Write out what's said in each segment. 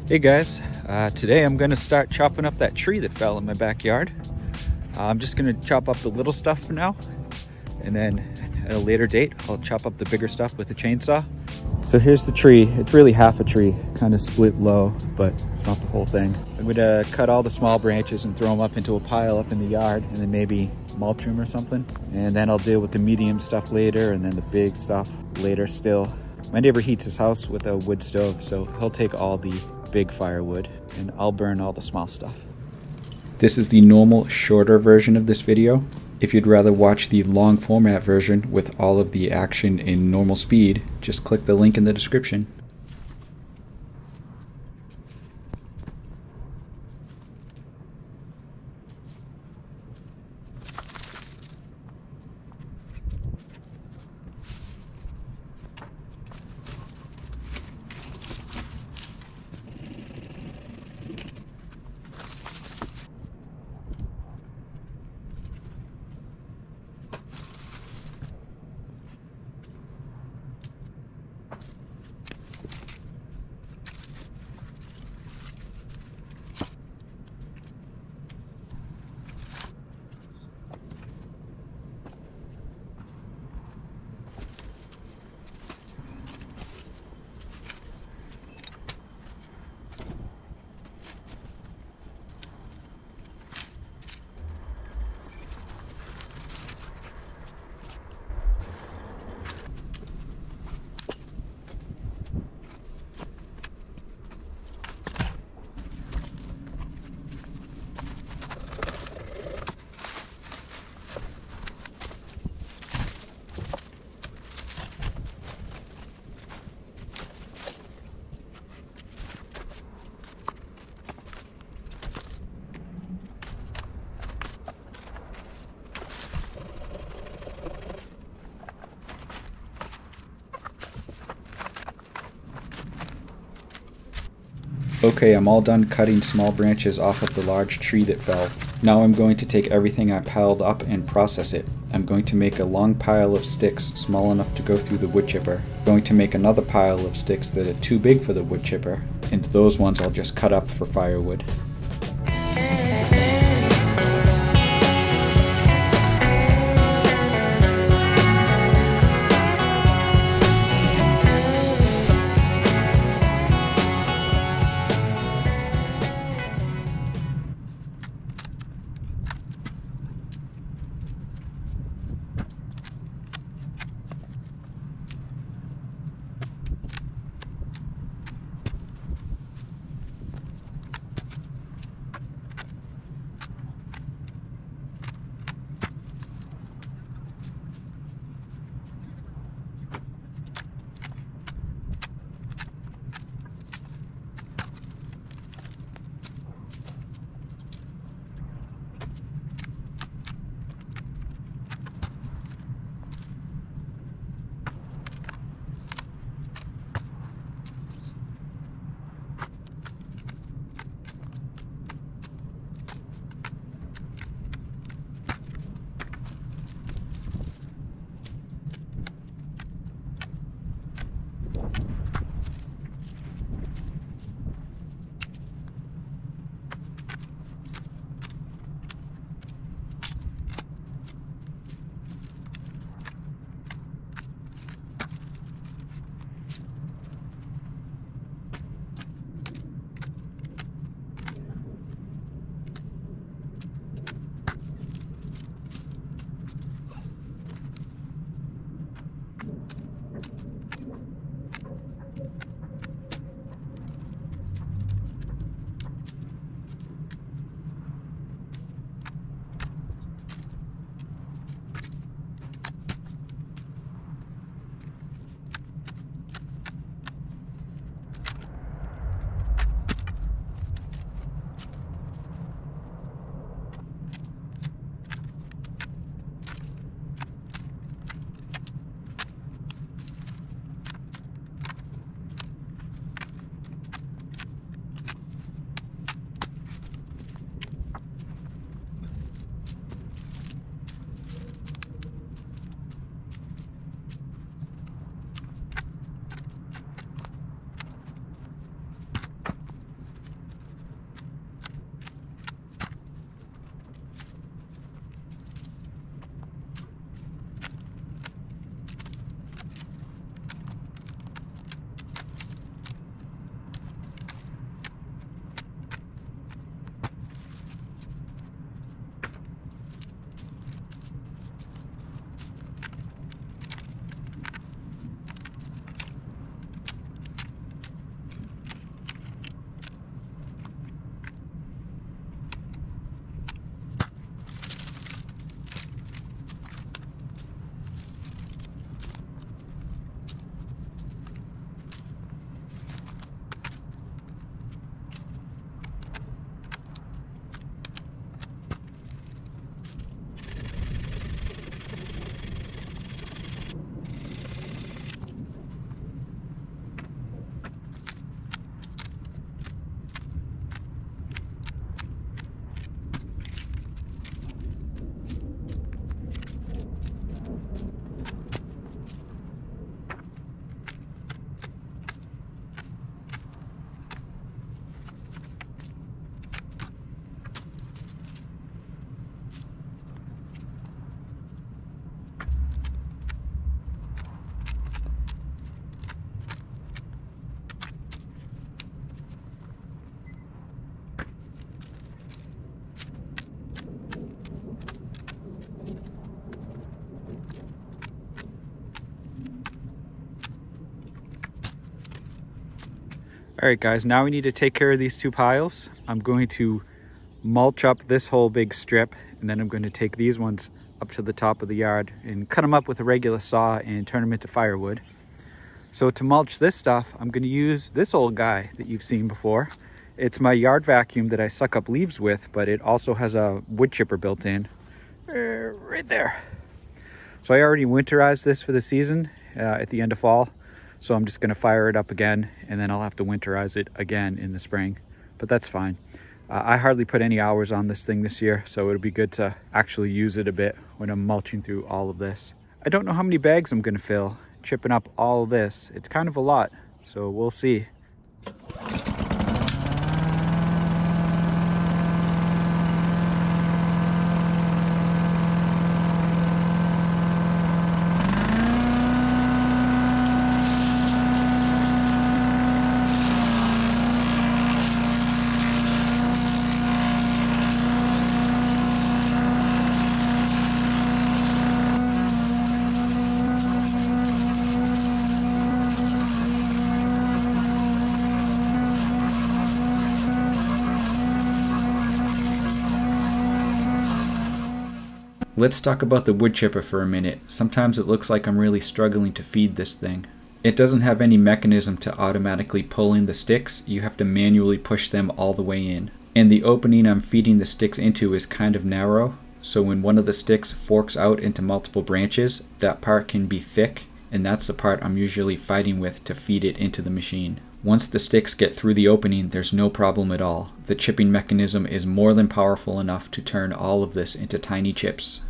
Hey guys, today I'm going to start chopping up that tree that fell in my backyard. I'm just going to chop up the little stuff for now, and then at a later date I'll chop up the bigger stuff with the chainsaw. So here's the tree. It's really half a tree, kind of split low, but it's not the whole thing. I'm going to cut all the small branches and throw them up into a pile up in the yard, and then maybe mulching or something. And then I'll deal with the medium stuff later, and then the big stuff later still. My neighbor heats his house with a wood stove, so he'll take all the big firewood and I'll burn all the small stuff. This is the normal, shorter version of this video. If you'd rather watch the long format version with all of the action in normal speed, just click the link in the description. Okay, I'm all done cutting small branches off of the large tree that fell. Now I'm going to take everything I piled up and process it. I'm going to make a long pile of sticks small enough to go through the wood chipper. I'm going to make another pile of sticks that are too big for the wood chipper, and those ones I'll just cut up for firewood. All right guys, now we need to take care of these two piles. I'm going to mulch up this whole big strip, and then I'm going to take these ones up to the top of the yard and cut them up with a regular saw and turn them into firewood. So to mulch this stuff, I'm going to use this old guy that you've seen before. It's my yard vacuum that I suck up leaves with, but it also has a wood chipper built in right there. So I already winterized this for the season at the end of fall. So I'm just going to fire it up again, and then I'll have to winterize it again in the spring, but that's fine. I hardly put any hours on this thing this year, so it'll be good to actually use it a bit when I'm mulching through all of this. I don't know how many bags I'm going to fill chipping up all of this. It's kind of a lot, so we'll see. Let's talk about the wood chipper for a minute. Sometimes it looks like I'm really struggling to feed this thing. It doesn't have any mechanism to automatically pull in the sticks. You have to manually push them all the way in. And the opening I'm feeding the sticks into is kind of narrow, so when one of the sticks forks out into multiple branches, that part can be thick, and that's the part I'm usually fighting with to feed it into the machine. Once the sticks get through the opening, there's no problem at all. The chipping mechanism is more than powerful enough to turn all of this into tiny chips.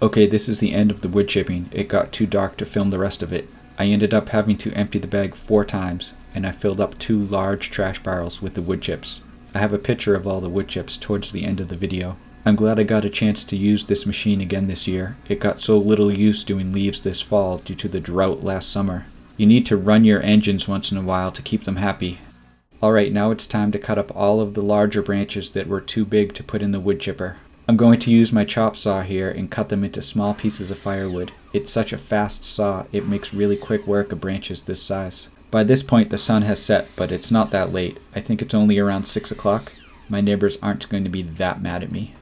Okay, this is the end of the wood chipping. It got too dark to film the rest of it. I ended up having to empty the bag 4 times, and I filled up 2 large trash barrels with the wood chips. I have a picture of all the wood chips towards the end of the video. I'm glad I got a chance to use this machine again this year. It got so little use doing leaves this fall due to the drought last summer. You need to run your engines once in a while to keep them happy. Alright, now it's time to cut up all of the larger branches that were too big to put in the wood chipper. I'm going to use my chop saw here and cut them into small pieces of firewood. It's such a fast saw, it makes really quick work of branches this size. By this point the sun has set, but it's not that late. I think it's only around 6 o'clock. My neighbors aren't going to be that mad at me.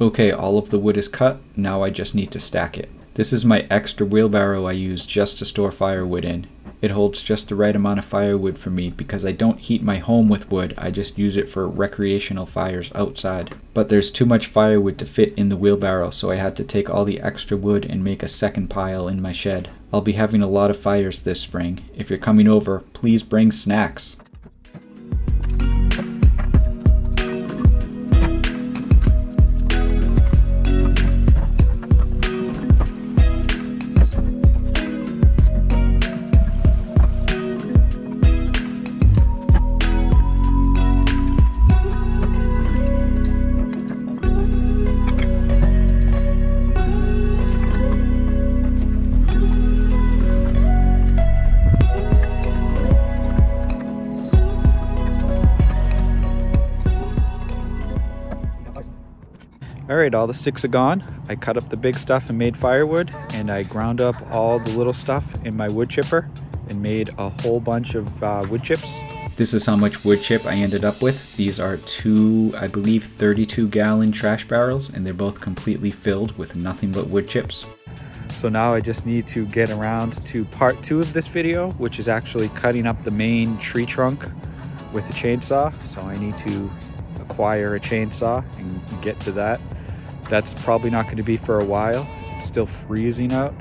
Okay, all of the wood is cut, now I just need to stack it. This is my extra wheelbarrow I use just to store firewood in. It holds just the right amount of firewood for me because I don't heat my home with wood, I just use it for recreational fires outside. But there's too much firewood to fit in the wheelbarrow, so I had to take all the extra wood and make a second pile in my shed. I'll be having a lot of fires this spring. If you're coming over, please bring snacks. Alright, all the sticks are gone. I cut up the big stuff and made firewood, and I ground up all the little stuff in my wood chipper and made a whole bunch of wood chips. This is how much wood chip I ended up with. These are 2, I believe 32-gallon trash barrels, and they're both completely filled with nothing but wood chips. So now I just need to get around to part 2 of this video, which is actually cutting up the main tree trunk with a chainsaw. So I need to acquire a chainsaw and get to that. That's probably not going to be for a while. It's still freezing out,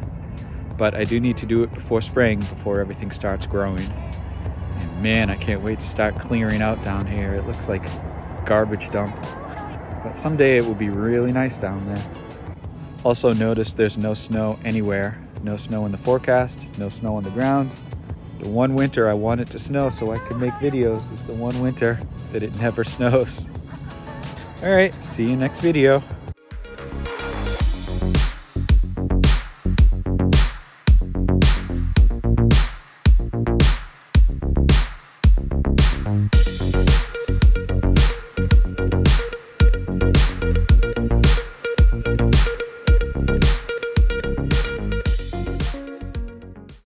but I do need to do it before spring, before everything starts growing. And man, I can't wait to start clearing out down here. It looks like a garbage dump, but someday it will be really nice down there. Also notice there's no snow anywhere. No snow in the forecast, no snow on the ground. The one winter I want it to snow so I can make videos is the one winter that it never snows. All right, see you next video.